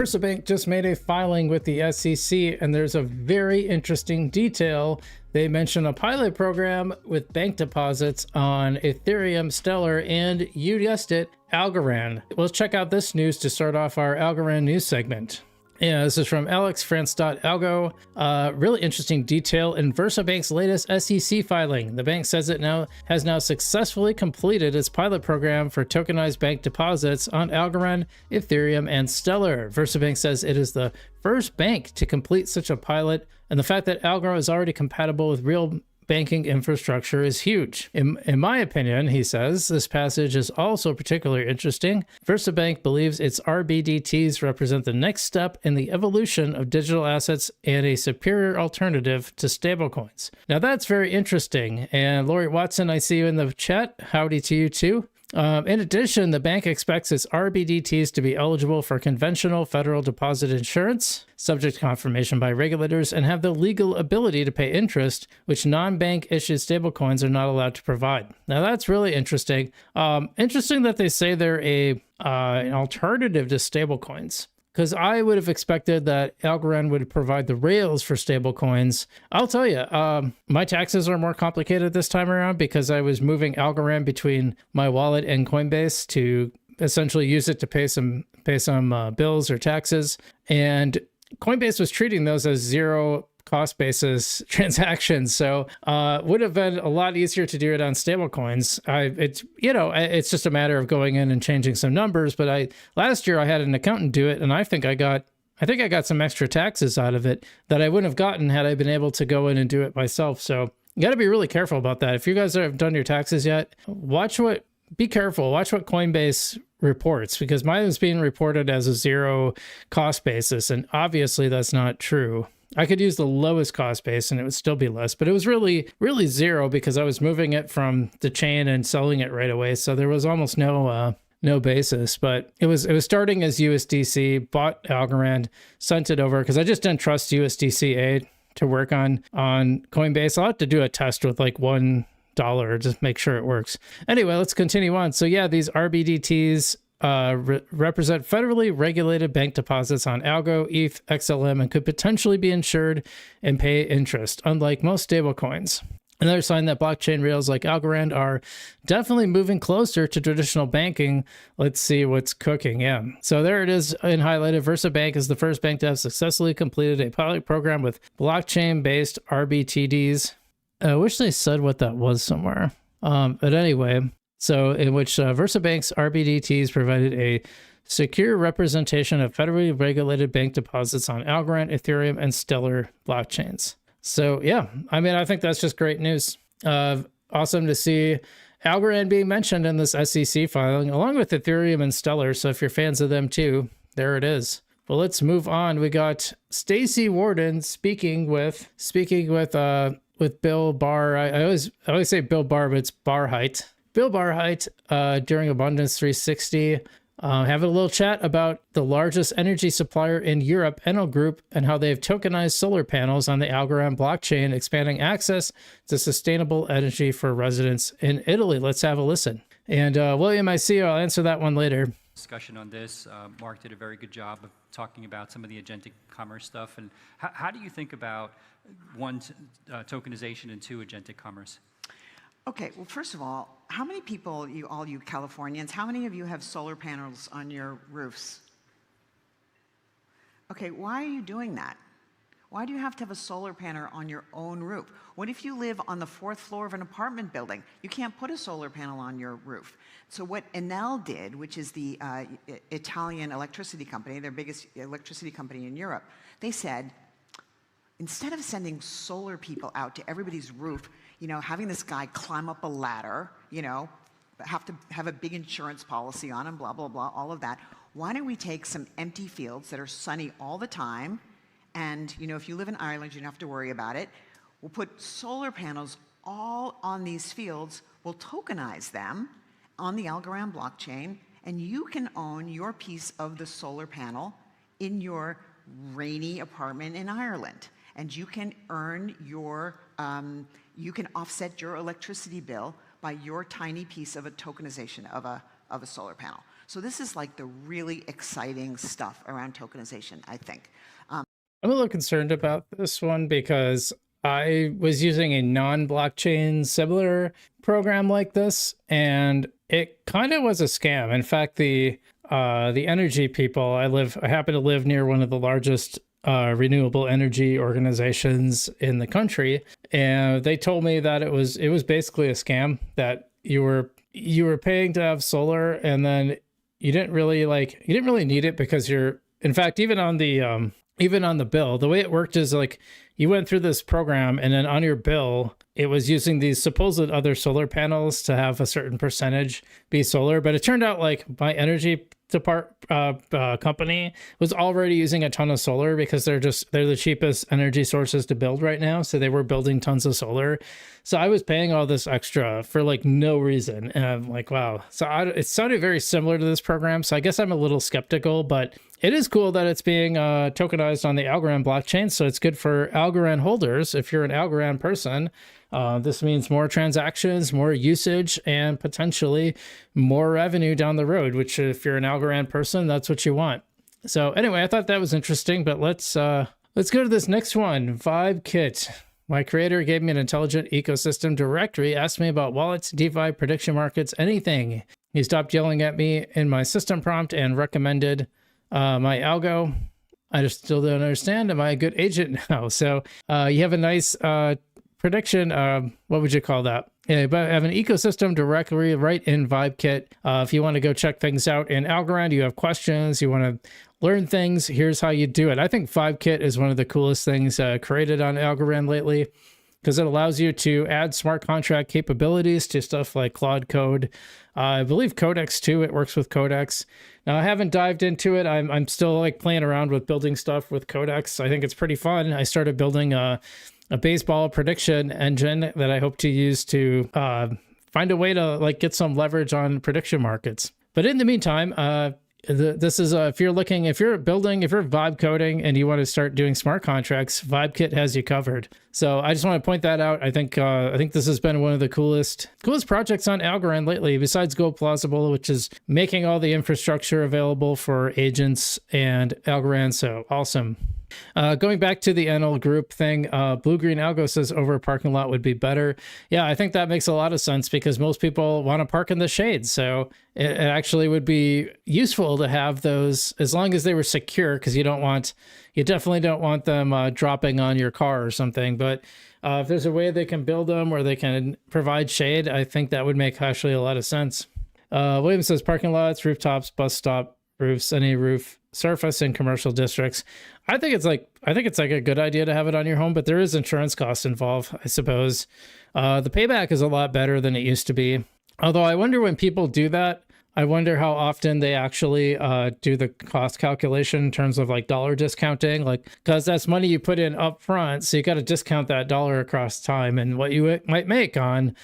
VersaBank just made a filing with the SEC, and there's a very interesting detail. They mention a pilot program with bank deposits on Ethereum, Stellar, and you guessed it, Algorand. Let's check out this news to start off our Algorand news segment. Yeah, this is from alexfrance.algo. Really interesting detail in VersaBank's latest SEC filing. The bank says it has now successfully completed its pilot program for tokenized bank deposits on Algorand, Ethereum, and Stellar. VersaBank says it is the first bank to complete such a pilot, and the fact that Algorand is already compatible with real banking infrastructure is huge. In my opinion, he says, this passage is also particularly interesting. VersaBank believes its RBDTs represent the next step in the evolution of digital assets and a superior alternative to stablecoins. Now that's very interesting. And Lori Watson, I see you in the chat. Howdy to you too. In addition, the bank expects its RBDTs to be eligible for conventional federal deposit insurance, subject to confirmation by regulators, and have the legal ability to pay interest, which non-bank issued stablecoins are not allowed to provide. Now, that's really interesting. Interesting that they say they're an alternative to stablecoins, because I would have expected that Algorand would provide the rails for stablecoins. I'll tell you, my taxes are more complicated this time around because I was moving Algorand between my wallet and Coinbase to essentially use it to pay some bills or taxes. And Coinbase was treating those as zero cost basis transactions, so would have been a lot easier to do it on stablecoins. It's just a matter of going in and changing some numbers. But last year I had an accountant do it, and I think I got some extra taxes out of it that I wouldn't have gotten had I been able to go in and do it myself. So you got to be really careful about that. If you guys have done your taxes yet, be careful. Watch what Coinbase reports, because mine is being reported as a zero cost basis, and obviously that's not true. I could use the lowest cost base and it would still be less, but it was really, really zero because I was moving it from the chain and selling it right away. So there was almost no basis, but it was starting as USDC, bought Algorand, sent it over because I just didn't trust USDC to work on Coinbase. I'll have to do a test with like $1 just make sure it works. Anyway, let's continue on. So yeah, these RBDTs represent federally regulated bank deposits on ALGO, ETH, XLM, and could potentially be insured and pay interest, unlike most stablecoins. Another sign that blockchain rails like Algorand are definitely moving closer to traditional banking. Let's see what's cooking. Yeah. So there it is in highlighted. VersaBank is the first bank to have successfully completed a pilot program with blockchain-based RBTDs. I wish they said what that was somewhere. But anyway, so in which VersaBank's RBDTs provided a secure representation of federally regulated bank deposits on Algorand, Ethereum, and Stellar blockchains. So yeah, I mean, I think that's just great news. Awesome to see Algorand being mentioned in this SEC filing, along with Ethereum and Stellar. So if you're fans of them too, there it is. Well, let's move on. We got Stacey Warden speaking with Bill Barr. I always say Bill Barr, but it's Barheit. Bill Barheit during Abundance 360, having a little chat about the largest energy supplier in Europe, Enel Group, and how they've tokenized solar panels on the Algorand blockchain, expanding access to sustainable energy for residents in Italy. Let's have a listen. And William, I see you. I'll answer that one later. Discussion on this. Mark did a very good job of talking about some of the agentic commerce stuff. And how do you think about one, tokenization, and two, agentic commerce? Okay, well, first of all, how many people, all you Californians, how many of you have solar panels on your roofs? Okay, why are you doing that? Why do you have to have a solar panel on your own roof? What if you live on the 4th floor of an apartment building? You can't put a solar panel on your roof. So what Enel did, which is the Italian electricity company, their biggest electricity company in Europe, they said, instead of sending solar people out to everybody's roof, having this guy climb up a ladder, have to have a big insurance policy on him, blah, blah, blah, all of that. Why don't we take some empty fields that are sunny all the time, and if you live in Ireland, you don't have to worry about it. We'll put solar panels all on these fields. We'll tokenize them on the Algorand blockchain, and you can own your piece of the solar panel in your rainy apartment in Ireland. And you can earn your, you can offset your electricity bill by your tiny piece of a tokenization of a solar panel. So this is like the really exciting stuff around tokenization, I think. I'm a little concerned about this one because I was using a non-blockchain similar program like this, and it kind of was a scam. In fact, the energy people, I happen to live near one of the largest renewable energy organizations in the country, and they told me that it was basically a scam, that you were paying to have solar, and then you didn't really need it because in fact, even on the bill, the way it worked is like you went through this program, and then on your bill, it was using these supposed other solar panels to have a certain percentage be solar. But it turned out like my energy company was already using a ton of solar because they're the cheapest energy sources to build right now. So they were building tons of solar. So I was paying all this extra for like no reason. And I'm like, wow. So it sounded very similar to this program. So I guess I'm a little skeptical, but it is cool that it's being tokenized on the Algorand blockchain. So it's good for Algorand holders. If you're an Algorand person, this means more transactions, more usage, and potentially more revenue down the road, which if you're an Algorand person, that's what you want. So anyway, I thought that was interesting, but let's go to this next one. VibeKit. My creator gave me an intelligent ecosystem directory, asked me about wallets, DeFi, prediction markets, anything. He stopped yelling at me in my system prompt and recommended my algo. I just still don't understand. Am I a good agent now? So you have a nice prediction. What would you call that? Yeah, but I have an ecosystem directory right in VibeKit. If you want to go check things out in Algorand, you have questions, you want to learn things, here's how you do it. I think VibeKit is one of the coolest things created on Algorand lately, because it allows you to add smart contract capabilities to stuff like Claude Code. I believe Codex too. It works with Codex. Now I haven't dived into it. I'm still like playing around with building stuff with Codex. I think it's pretty fun. I started building a baseball prediction engine that I hope to use to find a way to like get some leverage on prediction markets. But in the meantime, this is if you're vibe coding and you want to start doing smart contracts, VibeKit has you covered. So I just want to point that out. I think this has been one of the coolest projects on Algorand lately, besides Go Plausible, which is making all the infrastructure available for agents and Algorand. So awesome. Going back to the Enel Group thing, Blue Green Algo says over a parking lot would be better. Yeah, I think that makes a lot of sense because most people want to park in the shade. So it actually would be useful to have those as long as they were secure, because you definitely don't want them dropping on your car or something. But if there's a way they can build them where they can provide shade, I think that would make actually a lot of sense. William says parking lots, rooftops, bus stop roofs, any roof surface in commercial districts. I think it's like a good idea to have it on your home, but there is insurance costs involved, I suppose. The payback is a lot better than it used to be. Although I wonder when people do that, I wonder how often they actually do the cost calculation in terms of like dollar discounting, like, because that's money you put in up front. So you got to discount that dollar across time and what you might make on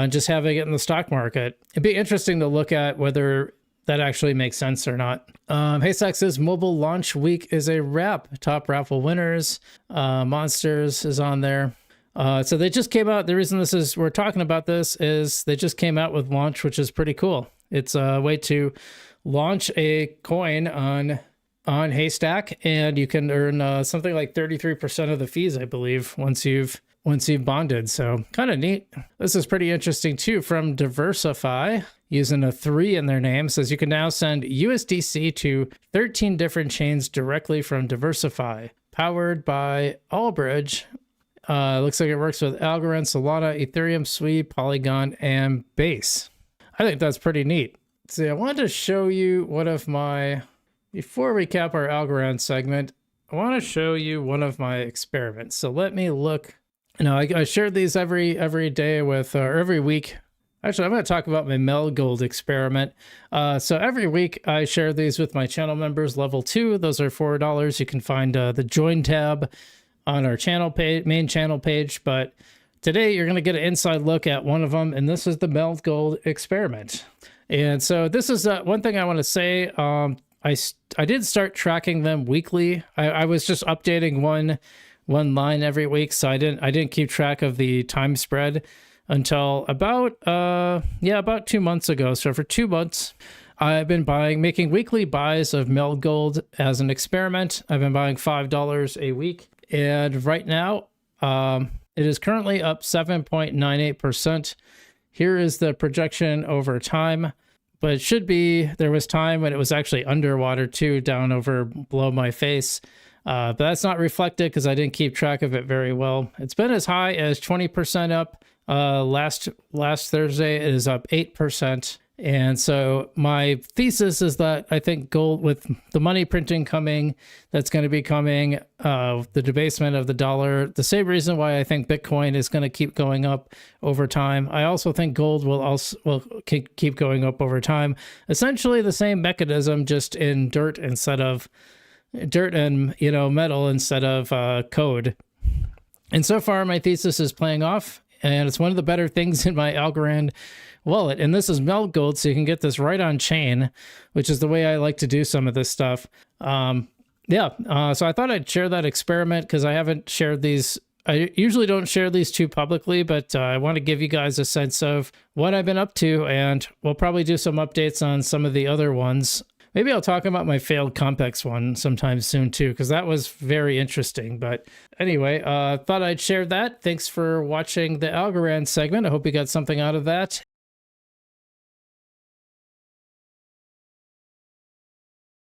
just having it in the stock market. It'd be interesting to look at whether that actually makes sense or not. Haystack says mobile launch week is a wrap. Top raffle winners. Monsters is on there. So they just came out. The reason we're talking about this is they just came out with launch, which is pretty cool. It's a way to launch a coin on Haystack, and you can earn something like 33% of the fees, I believe, once you've bonded. So kind of neat. This is pretty interesting too. From Diversify, using a 3 in their name, says you can now send USDC to 13 different chains directly from Diversify, powered by Allbridge. Looks like it works with Algorand, Solana, Ethereum, Sui, Polygon, and Base. I think that's pretty neat. See, I wanted to show you before we cap our Algorand segment, I want to show you one of my experiments. So let me look. I shared these every day or every week. Actually, I'm going to talk about my Mel Gold experiment. So every week I share these with my channel members, level 2. Those are $4. You can find the join tab on our main channel page. But today you're going to get an inside look at one of them, and this is the Mel Gold experiment. And so this is one thing I want to say. I did start tracking them weekly. I was just updating one line every week, so I didn't keep track of the time spread until about 2 months ago. So for 2 months, I've been making weekly buys of Mel Gold as an experiment. I've been buying $5 a week. And right now, it is currently up 7.98%. Here is the projection over time. But it should be, there was time when it was actually underwater too, down over below my face. But that's not reflected because I didn't keep track of it very well. It's been as high as 20% up. Last Thursday, it is up 8%. And so my thesis is that I think gold, with the money printing coming, that's going to be coming, the debasement of the dollar, the same reason why I think Bitcoin is going to keep going up over time. I also think gold will keep going up over time. Essentially the same mechanism, just in dirt and metal instead of code. And so far my thesis is playing off, and it's one of the better things in my Algorand wallet. And this is Mel Gold, so you can get this right on chain, which is the way I like to do some of this stuff. So I thought I'd share that experiment because I haven't shared these. I usually don't share these too publicly, but I want to give you guys a sense of what I've been up to, and we'll probably do some updates on some of the other ones. Maybe I'll talk about my failed Compex one sometime soon too, because that was very interesting. But anyway, thought I'd share that. Thanks for watching the Algorand segment. I hope you got something out of that.